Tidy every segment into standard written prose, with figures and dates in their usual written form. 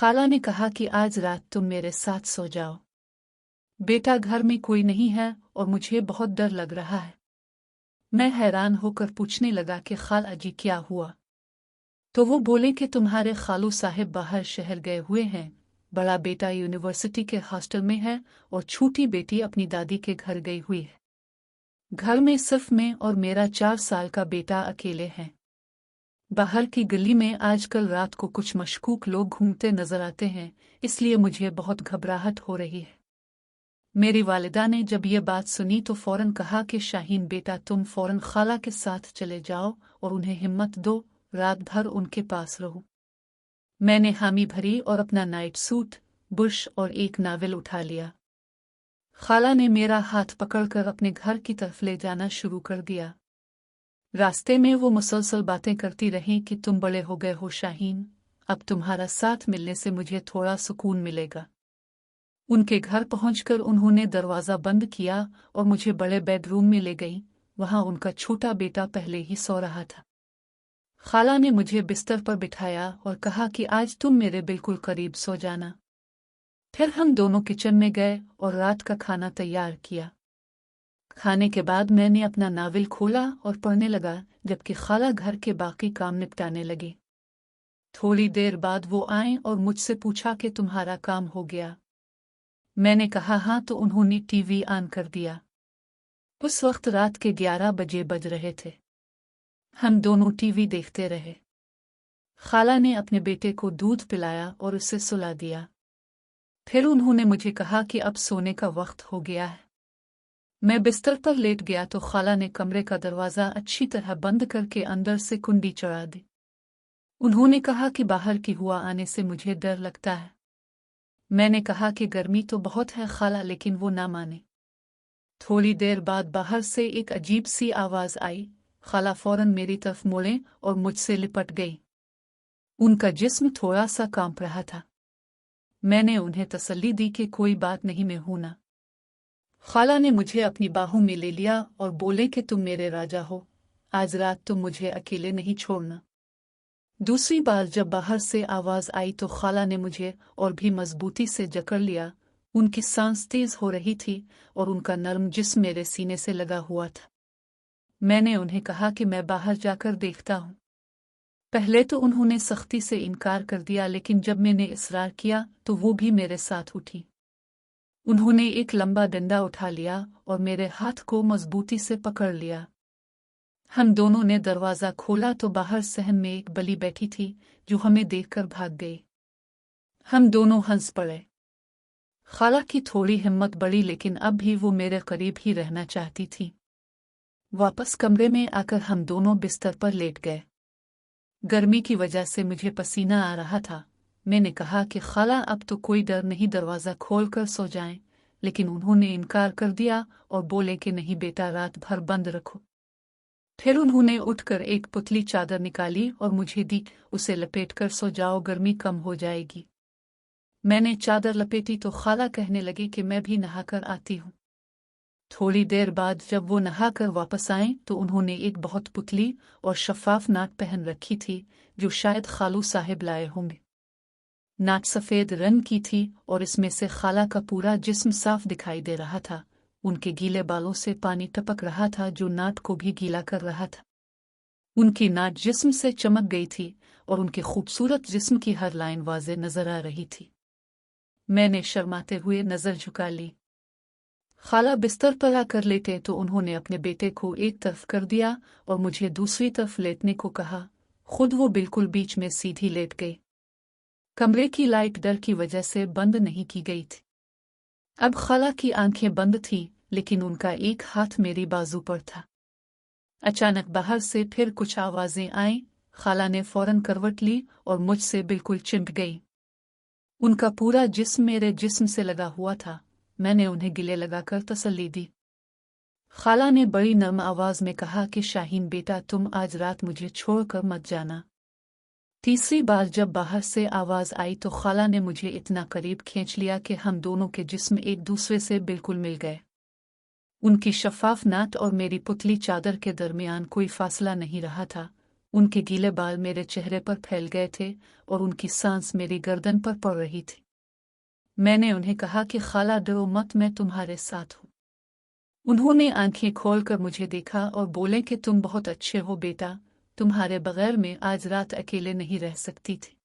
खाला ने कहा कि आज रात तुम मेरे साथ सो जाओ। बेटा घर में कोई नहीं है और मुझे बहुत डर लग रहा है। मैं हैरान होकर पूछने लगा कि खाला जी क्या हुआ? तो वो बोले कि तुम्हारे खालू साहिब बाहर शहर गए हुए हैं, बड़ा बेटा यूनिवर्सिटी के हॉस्टल में है और छोटी बेटी अपनी दादी के घर गई हुई है। घर में सिर्फ मैं और मेरा 4 साल का बेटा अकेले हैं। बाहर की गली में आजकल रात को कुछ मशकूक लोग घूमते नजर आते हैं, इसलिए मुझे बहुत घबराहट हो रही है। मेरी वालिदा ने जब ये बात सुनी तो फौरन कहा कि शाहीन बेटा तुम फौरन खाला के साथ चले जाओ और उन्हें हिम्मत दो, रात भर उनके पास रहो। मैंने हामी भरी और अपना नाइट सूट, बुर्श और एक नावल उठा लिया। खाला ने मेरा हाथ पकड़कर अपने घर की तरफ ले जाना शुरू कर दिया। रास्ते में वो मुसलसल बातें करती रहीं कि तुम बड़े हो गए हो शाहीन, अब तुम्हारा साथ मिलने से मुझे थोड़ा सुकून मिलेगा। उनके घर पहुंचकर उन्होंने दरवाज़ा बंद किया और मुझे बड़े बेडरूम में ले गई। वहां उनका छोटा बेटा पहले ही सो रहा था। खाला ने मुझे बिस्तर पर बिठाया और कहा कि आज तुम मेरे बिल्कुल करीब सो जाना। फिर हम दोनों किचन में गए और रात का खाना तैयार किया। खाने के बाद मैंने अपना नावल खोला और पढ़ने लगा, जबकि खाला घर के बाकी काम निपटाने लगी। थोड़ी देर बाद वो आए और मुझसे पूछा कि तुम्हारा काम हो गया? मैंने कहा हाँ, तो उन्होंने टीवी ऑन कर दिया। उस वक्त रात के 11 बजे बज रहे थे। हम दोनों टीवी देखते रहे। खाला ने अपने बेटे को दूध पिलाया और उसे सुला दिया। फिर उन्होंने मुझे कहा कि अब सोने का वक्त हो गया है। मैं बिस्तर पर लेट गया तो खाला ने कमरे का दरवाज़ा अच्छी तरह बंद करके अंदर से कुंडी चढ़ा दी। उन्होंने कहा कि बाहर की हवा आने से मुझे डर लगता है। मैंने कहा कि गर्मी तो बहुत है खाला, लेकिन वो ना माने। थोड़ी देर बाद बाहर से एक अजीब सी आवाज़ आई। खाला फौरन मेरी तरफ मुड़े और मुझसे लिपट गई। उनका जिस्म थोड़ा सा कांप रहा था। मैंने उन्हें तसल्ली दी कि कोई बात नहीं, मैं हूं ना। खाला ने मुझे अपनी बाहों में ले लिया और बोले कि तुम मेरे राजा हो, आज रात तुम मुझे अकेले नहीं छोड़ना। दूसरी बार जब बाहर से आवाज़ आई तो खाला ने मुझे और भी मजबूती से जकड़ लिया। उनकी सांस तेज हो रही थी और उनका नर्म जिस्म मेरे सीने से लगा हुआ था। मैंने उन्हें कहा कि मैं बाहर जाकर देखता हूँ। पहले तो उन्होंने सख्ती से इनकार कर दिया, लेकिन जब मैंने इसरार किया तो वो भी मेरे साथ उठी। उन्होंने एक लंबा डंडा उठा लिया और मेरे हाथ को मजबूती से पकड़ लिया। हम दोनों ने दरवाज़ा खोला तो बाहर सहन में एक बली बैठी थी जो हमें देखकर भाग गई। हम दोनों हंस पड़े। खाला की थोड़ी हिम्मत बढ़ी, लेकिन अब भी वो मेरे करीब ही रहना चाहती थी। वापस कमरे में आकर हम दोनों बिस्तर पर लेट गए। गर्मी की वजह से मुझे पसीना आ रहा था। मैंने कहा कि खाला अब तो कोई डर नहीं, दरवाज़ा खोल कर सो जाएं, लेकिन उन्होंने इनकार कर दिया और बोले कि नहीं बेटा, रात भर बंद रखो। फिर उन्होंने उठकर एक पुतली चादर निकाली और मुझे दी, उसे लपेटकर सो जाओ, गर्मी कम हो जाएगी। मैंने चादर लपेटी तो खाला कहने लगी कि मैं भी नहाकर आती हूँ। थोड़ी देर बाद जब वो नहाकर वापस आए तो उन्होंने एक बहुत पुतली और शफाफ नाक पहन रखी थी जो शायद खालू साहिब लाए होंगे। नाक सफ़ेद रंग की थी और इसमें से खाला का पूरा जिस्म साफ दिखाई दे रहा था। उनके गीले बालों से पानी टपक रहा था जो नाक को भी गीला कर रहा था। उनकी नाक जिस्म से चमक गई थी और उनके खूबसूरत जिस्म की हर लाइन वाज़े नजर आ रही थी। मैंने शर्माते हुए नजर झुका ली। खाला बिस्तर पर आकर लेटे तो उन्होंने अपने बेटे को एक तरफ कर दिया और मुझे दूसरी तरफ लेटने को कहा। खुद वो बिल्कुल बीच में सीधी लेट गई। कमरे की लाइट डर की वजह से बंद नहीं की गई थी। अब खाला की आंखें बंद थीं, लेकिन उनका एक हाथ मेरी बाजू पर था। अचानक बाहर से फिर कुछ आवाजें आईं। खाला ने फौरन करवट ली और मुझसे बिल्कुल चिपक गई। उनका पूरा जिस्म मेरे जिस्म से लगा हुआ था। मैंने उन्हें गले लगाकर तसल्ली दी। खाला ने बड़ी नरम आवाज में कहा कि शाहीन बेटा, तुम आज रात मुझे छोड़कर मत जाना। तीसरी बार जब बाहर से आवाज आई तो खाला ने मुझे इतना करीब खींच लिया कि हम दोनों के जिस्म एक दूसरे से बिल्कुल मिल गए। उनकी शफाफ नाक और मेरी पुतली चादर के दरमियान कोई फासला नहीं रहा था। उनके गीले बाल मेरे चेहरे पर फैल गए थे और उनकी सांस मेरी गर्दन पर पड़ रही थी। मैंने उन्हें कहा कि खाला डरो मत, मैं तुम्हारे साथ हूँ। उन्होंने आंखें खोलकर मुझे देखा और बोले कि तुम बहुत अच्छे हो बेटा, तुम्हारे बगैर मैं आज रात अकेले नहीं रह सकती थी।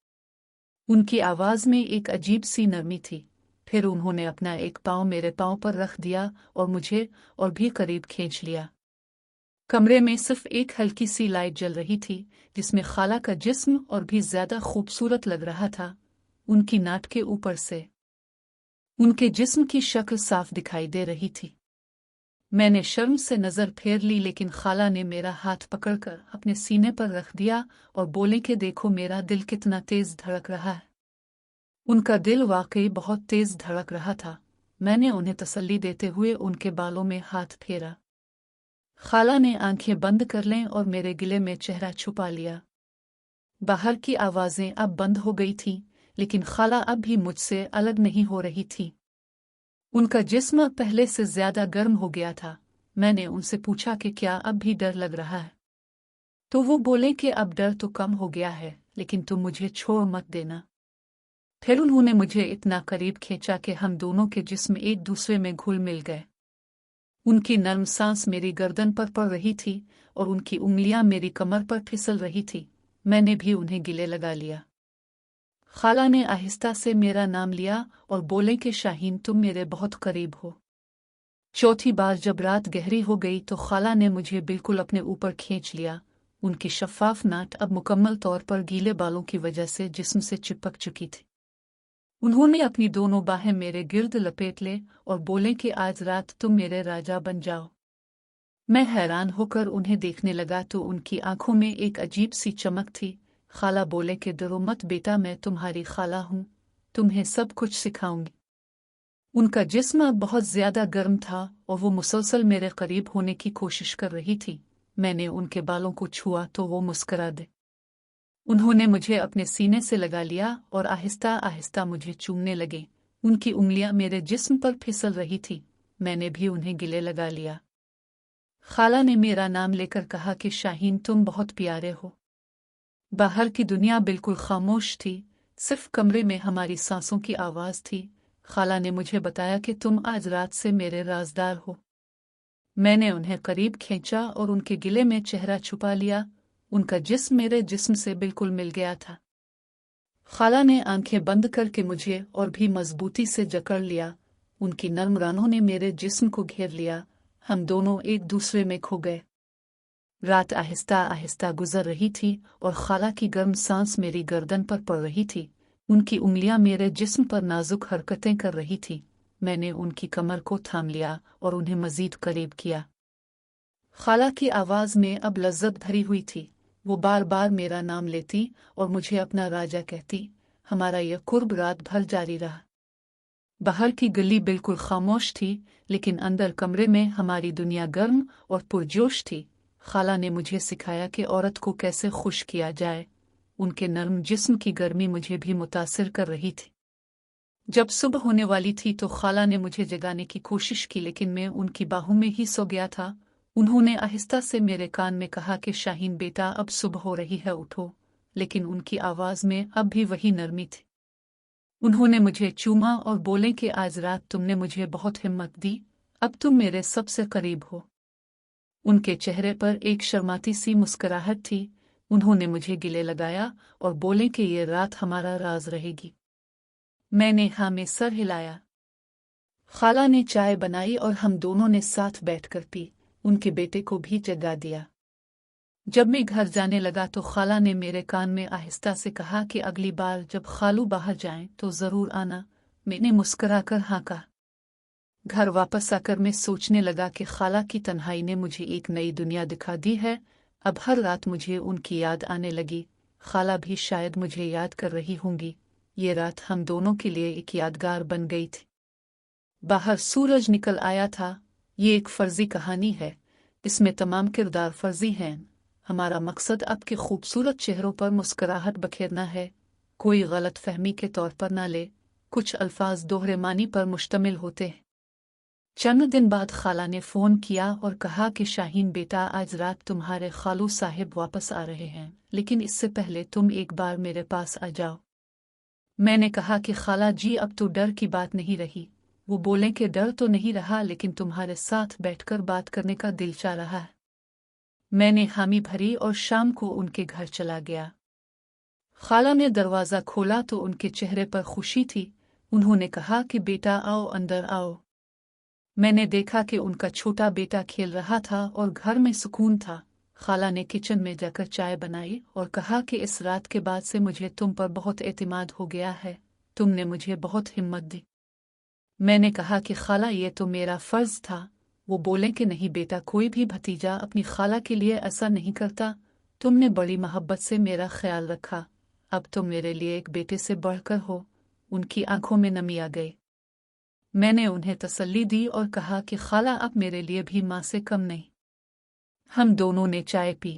उनकी आवाज में एक अजीब सी नरमी थी। फिर उन्होंने अपना एक पाँव मेरे पाँव पर रख दिया और मुझे और भी करीब खींच लिया। कमरे में सिर्फ एक हल्की सी लाइट जल रही थी जिसमें खाला का जिस्म और भी ज्यादा खूबसूरत लग रहा था। उनकी नाट के ऊपर से उनके जिस्म की शक्ल साफ दिखाई दे रही थी। मैंने शर्म से नजर फेर ली, लेकिन खाला ने मेरा हाथ पकड़कर अपने सीने पर रख दिया और बोले कि देखो मेरा दिल कितना तेज धड़क रहा है। उनका दिल वाकई बहुत तेज धड़क रहा था। मैंने उन्हें तसल्ली देते हुए उनके बालों में हाथ फेरा। खाला ने आंखें बंद कर लें और मेरे गिले में चेहरा छुपा लिया। बाहर की आवाजें अब बंद हो गई थीं, लेकिन खाला अब भी मुझसे अलग नहीं हो रही थी। उनका जिस्म पहले से ज्यादा गर्म हो गया था। मैंने उनसे पूछा कि क्या अब भी डर लग रहा है, तो वो बोले कि अब डर तो कम हो गया है, लेकिन तुम मुझे छोड़ मत देना। फिर उन्होंने मुझे इतना करीब खींचा कि हम दोनों के जिस्म एक दूसरे में घुल मिल गए। उनकी नर्म सांस मेरी गर्दन पर पड़ रही थी और उनकी उंगलियां मेरी कमर पर फिसल रही थी। मैंने भी उन्हें गले लगा लिया। खाला ने आहिस्ता से मेरा नाम लिया और बोले कि शाहीन तुम मेरे बहुत करीब हो। चौथी बार जब रात गहरी हो गई तो खाला ने मुझे बिल्कुल अपने ऊपर खींच लिया। उनकी शफाफ नाट अब मुकम्मल तौर पर गीले बालों की वजह से जिस्म से चिपक चुकी थी। उन्होंने अपनी दोनों बाहें मेरे गिर्द लपेट ले और बोले कि आज रात तुम मेरे राजा बन जाओ। मैं हैरान होकर उन्हें देखने लगा तो उनकी आंखों में एक अजीब सी चमक थी। खाला बोले कि डरो मत बेटा, मैं तुम्हारी खाला हूँ, तुम्हें सब कुछ सिखाऊंगी। उनका जिस्म अब बहुत ज्यादा गर्म था और वो मुसलसल मेरे करीब होने की कोशिश कर रही थी। मैंने उनके बालों को छुआ तो वो मुस्कुरा दे। उन्होंने मुझे अपने सीने से लगा लिया और आहिस्ता आहिस्ता मुझे चूमने लगे। उनकी उंगलियां मेरे जिस्म पर फिसल रही थी। मैंने भी उन्हें गिले लगा लिया। खाला ने मेरा नाम लेकर कहा कि शाहीन तुम बहुत प्यारे हो। बाहर की दुनिया बिल्कुल खामोश थी, सिर्फ कमरे में हमारी सांसों की आवाज थी। खाला ने मुझे बताया कि तुम आज रात से मेरे राजदार हो। मैंने उन्हें करीब खींचा और उनके गिले में चेहरा छुपा लिया। उनका जिस्म मेरे जिस्म से बिल्कुल मिल गया था। खाला ने आंखें बंद करके मुझे और भी मजबूती से जकड़ लिया। उनकी नर्म रानों ने मेरे जिस्म को घेर लिया। हम दोनों एक दूसरे में खो गए। रात आहिस्ता आहिस्ता गुजर रही थी और खाला की गर्म सांस मेरी गर्दन पर पड़ रही थी। उनकी उंगलियां मेरे जिस्म पर नाजुक हरकतें कर रही थी। मैंने उनकी कमर को थाम लिया और उन्हें मजीद करीब किया। खाला की आवाज में अब लज्जत भरी हुई थी। वो बार बार मेरा नाम लेती और मुझे अपना राजा कहती। हमारा यह कुर्ब रात भर जारी रहा। बाहर की गली बिल्कुल खामोश थी, लेकिन अंदर कमरे में हमारी दुनिया गर्म और पुरजोश थी। खाला ने मुझे सिखाया कि औरत को कैसे खुश किया जाए। उनके नर्म जिस्म की गर्मी मुझे भी मुतासिर कर रही थी। जब सुबह होने वाली थी तो खाला ने मुझे जगाने की कोशिश की, लेकिन मैं उनकी बाहों में ही सो गया था। उन्होंने आहिस्ता से मेरे कान में कहा कि शाहीन बेटा अब सुबह हो रही है, उठो। लेकिन उनकी आवाज में अब भी वही नरमी थी। उन्होंने मुझे चूमा और बोले कि आज रात तुमने मुझे बहुत हिम्मत दी, अब तुम मेरे सबसे करीब हो। उनके चेहरे पर एक शर्माती सी मुस्कुराहट थी। उन्होंने मुझे गिले लगाया और बोले कि ये रात हमारा राज रहेगी। मैंने हाँ में सर हिलाया। खाला ने चाय बनाई और हम दोनों ने साथ बैठकर पी। उनके बेटे को भी जगा दिया। जब मैं घर जाने लगा तो खाला ने मेरे कान में आहिस्ता से कहा कि अगली बार जब खालू बाहर जाएं तो जरूर आना। मैंने मुस्कुराकर हाँ कहा। घर वापस आकर मैं सोचने लगा कि खाला की तन्हाई ने मुझे एक नई दुनिया दिखा दी है। अब हर रात मुझे उनकी याद आने लगी। खाला भी शायद मुझे याद कर रही होंगी। ये रात हम दोनों के लिए एक यादगार बन गई थी। बाहर सूरज निकल आया था। ये एक फर्जी कहानी है, इसमें तमाम किरदार फर्जी हैं। हमारा मकसद आपके खूबसूरत चेहरों पर मुस्कुराहट बखेरना है। कोई गलत फहमी के तौर पर ना ले। कुछ अल्फाज दोहरे मानी पर मुश्तमिल होते हैं। चंद दिन बाद खाला ने फ़ोन किया और कहा कि शाहीन बेटा आज रात तुम्हारे खालू साहिब वापस आ रहे हैं, लेकिन इससे पहले तुम एक बार मेरे पास आ जाओ। मैंने कहा कि खाला जी अब तो डर की बात नहीं रही। वो बोले कि डर तो नहीं रहा, लेकिन तुम्हारे साथ बैठकर बात करने का दिल चाह रहा है। मैंने हामी भरी और शाम को उनके घर चला गया। खाला ने दरवाज़ा खोला तो उनके चेहरे पर खुशी थी। उन्होंने कहा कि बेटा आओ, अंदर आओ। मैंने देखा कि उनका छोटा बेटा खेल रहा था और घर में सुकून था। खाला ने किचन में जाकर चाय बनाई और कहा कि इस रात के बाद से मुझे तुम पर बहुत एतमाद हो गया है, तुमने मुझे बहुत हिम्मत दी। मैंने कहा कि खाला ये तो मेरा फ़र्ज़ था। वो बोले कि नहीं बेटा, कोई भी भतीजा अपनी खाला के लिए ऐसा नहीं करता। तुमने बड़ी मोहब्बत से मेरा ख्याल रखा, अब तुम मेरे लिए एक बेटे से बढ़कर हो। उनकी आंखों में नमी आ गई। मैंने उन्हें तसल्ली दी और कहा कि खाला आप मेरे लिए भी माँ से कम नहीं। हम दोनों ने चाय पी।